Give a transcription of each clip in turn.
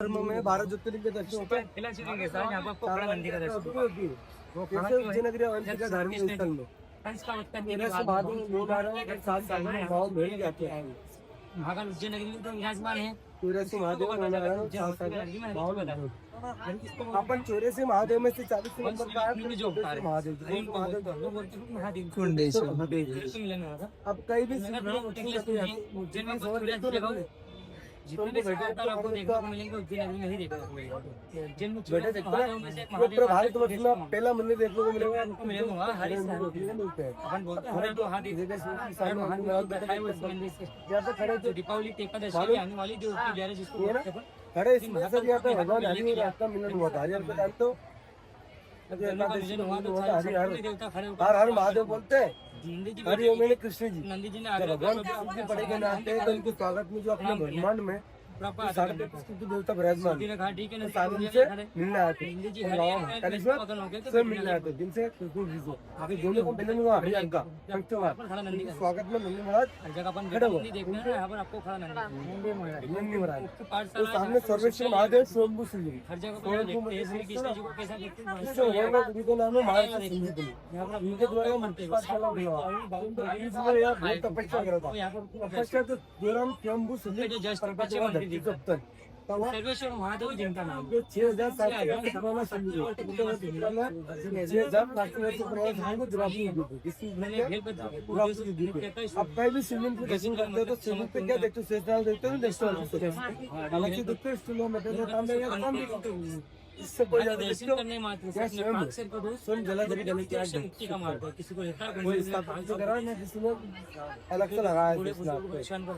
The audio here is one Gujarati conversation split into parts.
धर्म में 12 ज्योतिर्लिंग के दर्शन होते हैं। यहाँ पर आपको बड़ा नंदी का दर्शन होगा। विजयनगरी अवंतिका धार्मिक स्थल में सात साल में भाव भेड़ जाते हैं। महाकाल उज्जैन नगरी में तो विराजमान है। चौरासी महादेव अपन चौरासी महादेव में से 40 नंबर का महादेव। अब कई भी उज्जैन में जितने भी आपको देखने को मिलेंगे उज्जैन नगरी में ही देखने को मिलेगा। उज्जैन में भारत वर्ष में पहला मंदिर देखने को मिलेगा। आपको मिलेगा अपन बोलते हैं तो हाथी जो दीपावली एकादशी आने वाली जो उसकी ग्यारह जिसको खड़े इस यहाँ पे भगवान हरि रास्ता मिलन हुआ था। हरिहर पे तो हर हर महादेव बोलते हैं। हरि ओम कृष्ण जी नंदी जी ने भगवान की बड़े के नाते तो उनके स्वागत में जो अपने ब्रह्मांड में साढ़े देवता विराजमान मिलने आते मिलने आते जिनसे दोनों को मिलन हुआ हरिहर का स्वागत में नंदी महाराज खड़े हुए। नंदी महाराज तो सामने सर्वेश्वर महादेव स्वयंभू सिंह नाम है महाराज उनके द्वारा तपस्या करा था। तपस्या के दौरान स्वयंभू सिंह सर्वेश्वर महादेव जिनका नाम 6,000 अब कहीं भी स्विमिंग पूल दर्शन करते हो तो स्विमिंग पे क्या देखते हो? शेषनाग देखते हो। हालांकि देखते स्टूलों में इससे कोई ज्यादा स्वयं जलाधरी गले की आग अलग से लगाया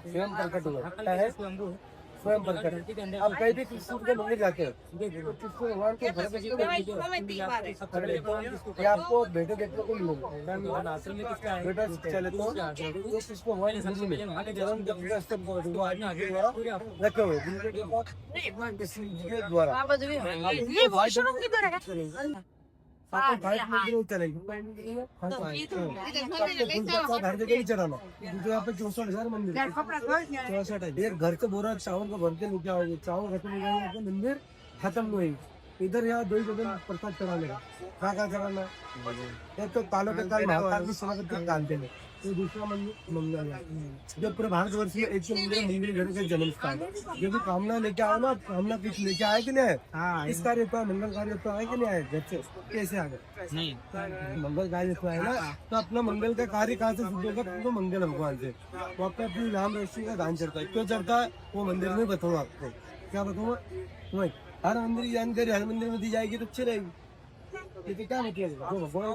स्वयं प्रकट हुआ है। स्वयं प्रकट अब कहीं भी कृष्ण के मंदिर जाते हैं कृष्ण भगवान के आपको बेटे देखने को मिलेगा। बेटा चले तो कृष्ण भगवान रखे हुए द्वारा हर जगह ही चढ़ाना। यहाँ पे 64,000 मंदिर एक घर से बोरा चावल को भर के लेके आओगे। चावल खत्म हो जाएंगे मंदिर खत्म हुई। इधर यहाँ 2 जगह प्रसाद चढ़ाने का चढ़ाना। एक तो कालो के काल महाकाल की स्वागत कालते हैं। तो दूसरा मंदिर मंगल है जब पूरे भारतवर्ष में एक मंदिर घर का जन्म स्थान। जो भी कामना लेके आओ ना कामना कुछ लेके आए कि नहीं इस कार्य पर मंगल कार्य तो आए कि नहीं आए घर से कैसे आ गए नहीं मंगल कार्य तो आए ना तो अपना मंगल का कार्य कहाँ से सिद्ध होगा? तो मंगल भगवान से वो अपने अपनी नाम रोशनी का दान चढ़ता है। क्यों चढ़ता है वो मंदिर में बताऊंगा आपको। क्या बताऊंगा वही हर मंदिर की जानकारी हर मंदिर में दी जाएगी तो अच्छी रहेगी। ये क्या मतलब भगवान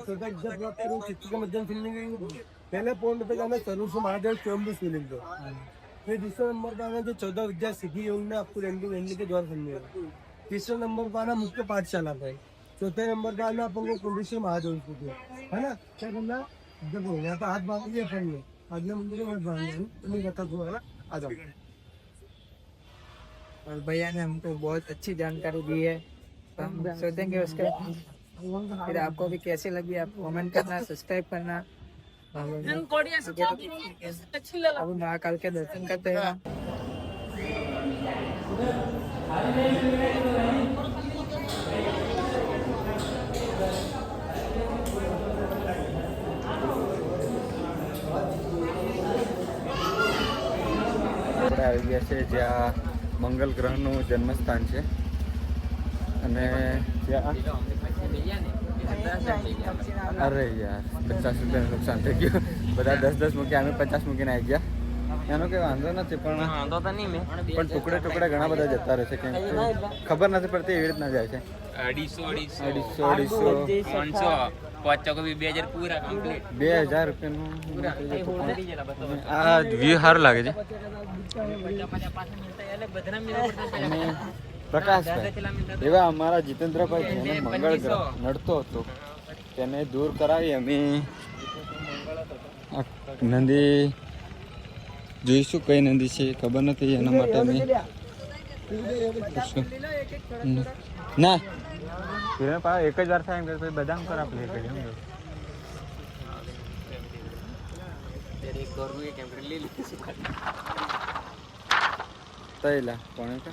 के मध्यम फिल्म पहले पॉइंट पे जाना सर्वेश्वर महादेव स्वयंभू शिवलिंग को। फिर दूसरे नंबर पे आना जो 14 विद्या सीखी उनने आपको रेंडी के द्वारा समझेगा। तीसरे नंबर पे आना मुख्य पाठशाला पे। चौथे नंबर पे आना अपन को कुंडेश्वर महादेव है ना। क्या करना देखो यहाँ पे हाथ बांध अपन में अगले मंदिर में तुम्हें बता दो है ना आ जाओ। और भैया ने हमको बहुत अच्छी जानकारी दी है तो हम सोचेंगे उसके फिर आपको भी कैसी लगी आप कमेंट करना सब्सक्राइब करना। अब महाकाल के दर्शन करते हैं। આવી ગયા છે જ્યાં મંગલ ગ્રહનું જન્મસ્થાન છે અને ત્યાં અરે યાર 50 રૂપિયાનું નુકસાન થઈ ગયું। બધા 10 મૂક્યા અમે 50 મૂકીને આવી ગયા। એનો કંઈ વાંધો નથી પણ ટુકડે ઘણા બધા જતા રહે છે કેમ કે ખબર નથી પડતી એવી રીતના જાય છે। 2,000 રૂપિયાનું આ વ્યૂ સારું લાગે છે। પ્રકાશભાઈ એવા અમારા જીતેન્દ્રભાઈ જેને મંગળ ગ્રહ નડતો હતો તેને દૂર કરાવી અમે નંદી જોઈશું કઈ નંદી છે ખબર નથી એના માટે અમે ના એક જ વાર થાય એમ કે બધા કર આપણે કરીએ તૈલા કોણે કે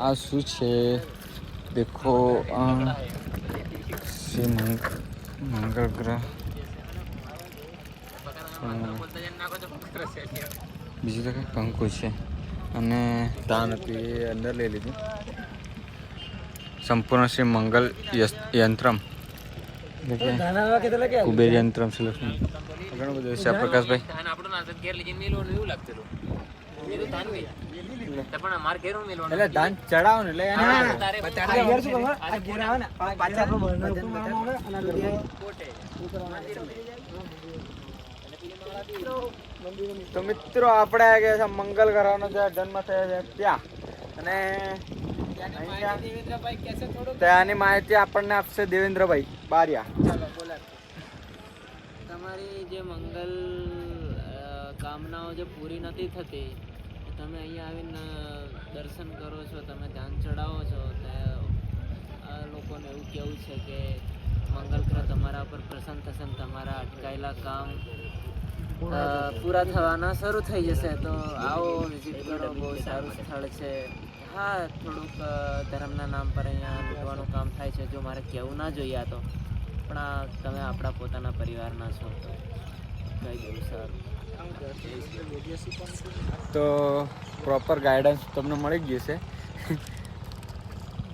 આ શું છે દેખો, મંગળ ગ્રહ, બીજું તો કંઈક કંકુ છે અને દાન હતું એ અંદર લઈ લીધું. સંપૂર્ણ શ્રી મંગલ યંત્રમ, કુબેર યંત્રમ સિલેક્શન ઘણું બધું છે. પ્રકાશભાઈ એટલે દાન ચડાવો ને તો મિત્રો આપણે આ ગયા છે મંગલ ગ્રહનો જે જન્મ થયો છે ત્યાં, અને ત્યાંની માહિતી આપણને આપશે દેવેન્દ્રભાઈ બારિયા. તમારી જે મંગલ કામનાઓ જે પૂરી નથી થતી, તમે અહીંયા આવીને દર્શન કરો છો, તમે ધ્યાન ચડાવો છો, આ લોકોને એવું કહેવું છે કે મંગલ ગ્રહ તમારા પર પ્રસન્ન થશે, તમારા અટકાયેલા કામ પૂરા થવાના શરૂ થઈ જશે. તો આવો વિઝિટ કરો, બહુ સારું સ્થળ છે. હા, થોડુંક ધર્મના નામ પર અહીંયા લૂંટવાનું કામ થાય છે, જો મારે કહેવું ના જોઈએ આ તો, પણ આ તમે આપણા પોતાના પરિવારના છો તો કહી દેવું સારું. તો પ્રોપર ગાઈડન્સ તમને મળી ગયું છે.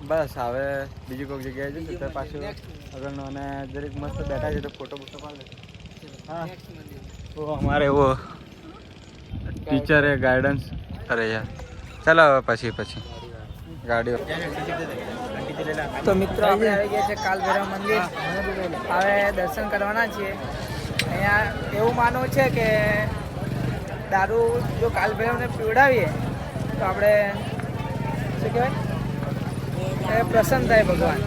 બસ હવે બીજી કોઈક જગ્યાએ જઈશું તો પાછું આગળનો, અને દરેક મસ્ત બેઠા છે તો ફોટો બોટો પાડી લે. હા, તો અમારે એવો ટીચરે ગાઈડન્સ કરે યાર. ચાલો હવે પછી ગાડીઓ. તો મિત્રો આપણે આવી ગયા છે કાલભૈરવ મંદિર. હવે દર્શન કરવાના છીએ. અહીંયા એવું માનવું છે કે દારૂ જો કાલભૈરવને પીવડાવીએ તો આપણે શું કહેવાય, प्रसन्न થાય ભગવાન.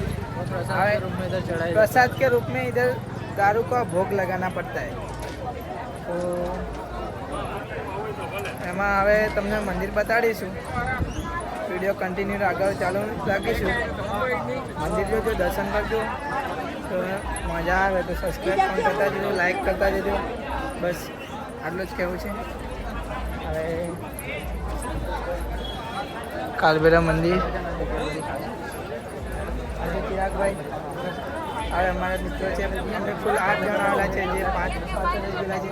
प्रसाद के रूप में इधर दारू का भोग लगाना पड़ता है. तो એમાં હવે તમને મંદિર બતાડીશું. વિડીયો કન્ટિન્યુ આગળ ચાલુ રાખીશું. મંદિર જો દર્શન કરજો તો મજા આવે તો સબસ્ક્રાઈબ પણ કરતા જજો, લાઈક કરતા જજો. બસ આટલું જ કહેવું છે. હવે કાલભૈરવ મંદિર આજે ચિરાગભાઈ, હવે અમારા મિત્રો છે, અમે કુલ 8 જણ આવેલા છે, જે 5 ગયેલા છે.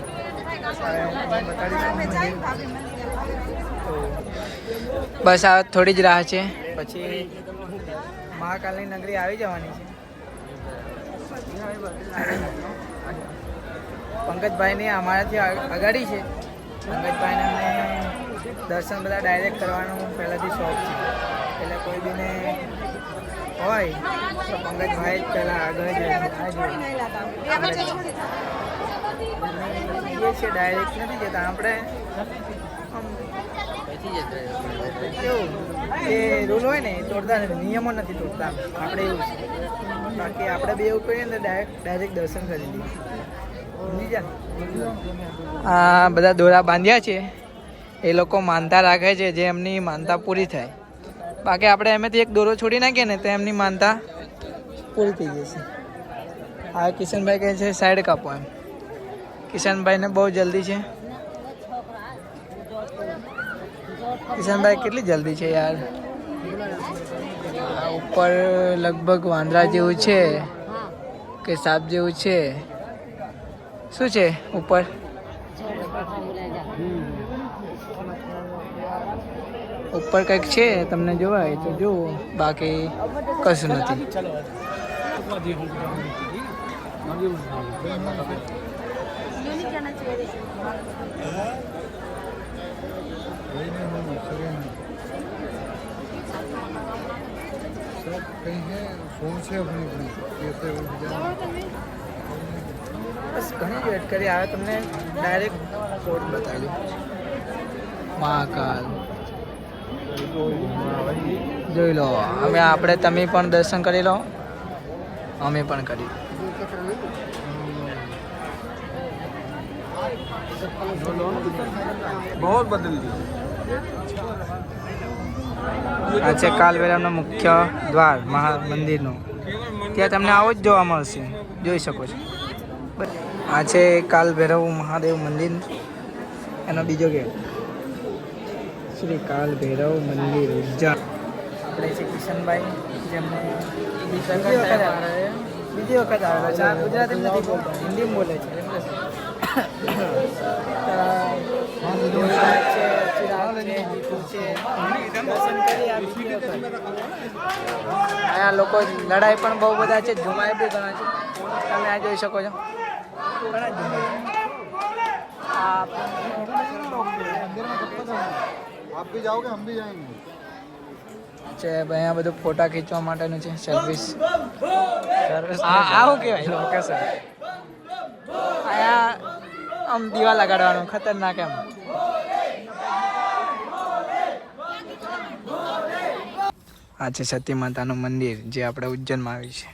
બસ આ થોડી જ રાહ છે, પછી મહાકાલની નગરી આવી જવાની છે. પંકજભાઈની અમારાથી અગાડી છે. પંકજભાઈને અમને દર્શન બધા ડાયરેક્ટ કરવાનું પહેલાંથી શોખ છે, એટલે કોઈ બીને હોય તો પંકજભાઈ જ પહેલાં આગળ જ છે, ડાયરેક્ટ નથી જતા. આપણે કેવું એ રૂલ હોય ને તોડતા નથી, નિયમો નથી તોડતા આપણે, એવું છે. બાકી આપણે બે એવું કરીએ ને ડાયરેક્ટ દર્શન કરી દઈએ. આ બધા દોરા બાંધ્યા છે, એ લોકો માનતા રાખે છે, જે એમની માનતા પૂરી થાય. બાકી આપણે એમાંથી એક દોરો છોડી નાખીએ ને તો એમની માનતા પૂરી થઈ જશે. આ કિશનભાઈ કહે છે સાઈડ કાપો એમ. કિશનભાઈને બહુ જલ્દી છે. કિશનભાઈ કેટલી જલ્દી છે યાર. આ ઉપર લગભગ વાંદરા જેવું છે કે સાપ જેવું છે, શું છે ઉપર? ઉપર કંઈક છે, તમને જોવાય તો જુઓ, બાકી કશું નથી. બસ ઘણી વેટ કરી, આવે તમને ડાયરેક્ટ કોડ બતાવી. મહાકાલ જોઈ લો. અમે આપણે તમે પણ દર્શન કરી લો, અમે પણ કરી. બહુ બદલ આ છે કાલભૈરવનો મુખ્ય દ્વાર મંદિરનું. ત્યાં તમને આવો જ જોવા મળશે, જોઈ શકો છો. આ છે કાલભૈરવ મહાદેવ મંદિર, એનો બીજો ગેટ. શ્રી કાલ ભૈરવ મંદિર ઉજ્જૈન. આપણે છે કિશનભાઈ, જેમને બીજી વખત આવેલા છે. આ ગુજરાતી નથી બોલતા, હિન્દી બોલે છે. દેવરાજ છે, ચિરાગ છે, જીતુ છે. દર્શન કરી આ બીજી વખત. અહીંયા લોકો લડાઈ પણ બહુ બધા છે, જુમાય બી ઘણા છે. તમે આ જોઈ શકો છો ઘણા જુમાય. आप भी जाओगे हम भी जाएंगे. છે ભાઈ, અહીંયા બધું ફોટા ખીચવા માટેનું છે. સર્વિસ આવું કહેવાય લોકેશન. અહીંયા આમ દીવા લગાડવાનું ખતરનાક એમ. આ છે સતી માતાનું મંદિર, જે આપણે ઉજ્જૈનમાં આવ્યું છે.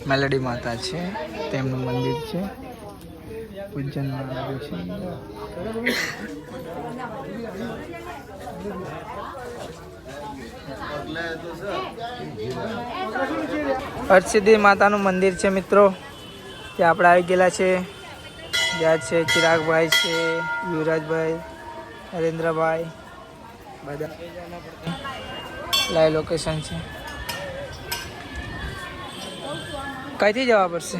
મેલડી માતા છે, તેમનું મંદિર છે, ઉજ્જૈનમાં આવ્યું છે. હરસિદ્ધિ માતાનું મંદિર છે મિત્રો, ત્યાં આપણે આવી ગયેલા છે. જ્યાં છે ચિરાગભાઈ છે, યુવરાજભાઈ, નરેન્દ્રભાઈ, બધા લાઈવ લોકેશન છે. કઈથી જવા પડશે?